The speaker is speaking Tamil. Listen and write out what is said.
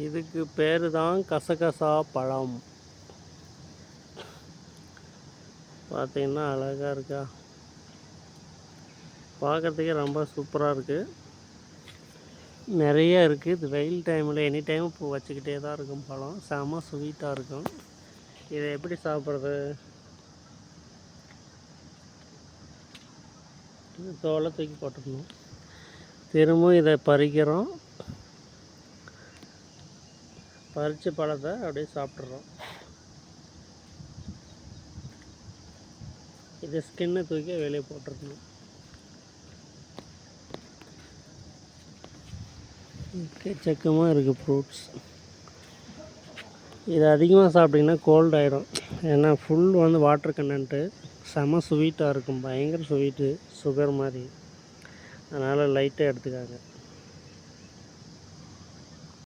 இதுக்கு பேர் தான் கசகசா பழம். பார்த்தீங்கன்னா அழகாக இருக்கா, பார்க்குறதுக்கே ரொம்ப சூப்பராக இருக்குது. நிறைய இருக்குது. இது வெயில் டைமில் எனி டைம் பூ வச்சுக்கிட்டே தான் இருக்கும். பழம் செம ஸ்வீட்டாக இருக்கும். இதை எப்படி சாப்பிட்றது? தோலை தூக்கி போட்டுக்கணும். திரும்பவும் இதை பறிக்கிறோம். பறித்த பழத்தை அப்படியே சாப்பிட்றோம். இது ஸ்கின்னை தூக்கி வெளியே போட்டுருக்கணும். எக்கச்சக்கமாக இருக்குது ஃப்ரூட்ஸ். இது அதிகமாக சாப்பிட்டிங்கன்னா கோல்ட் ஆகிடும். ஏன்னா ஃபுல் வந்து வாட்டர் கண்டென்ட்டு, செம ஸ்வீட்டாக இருக்கும். பயங்கர ஸ்வீட்டு, சுகர் மாதிரி. அதனால் லைட்டாக எடுத்துக்காங்க.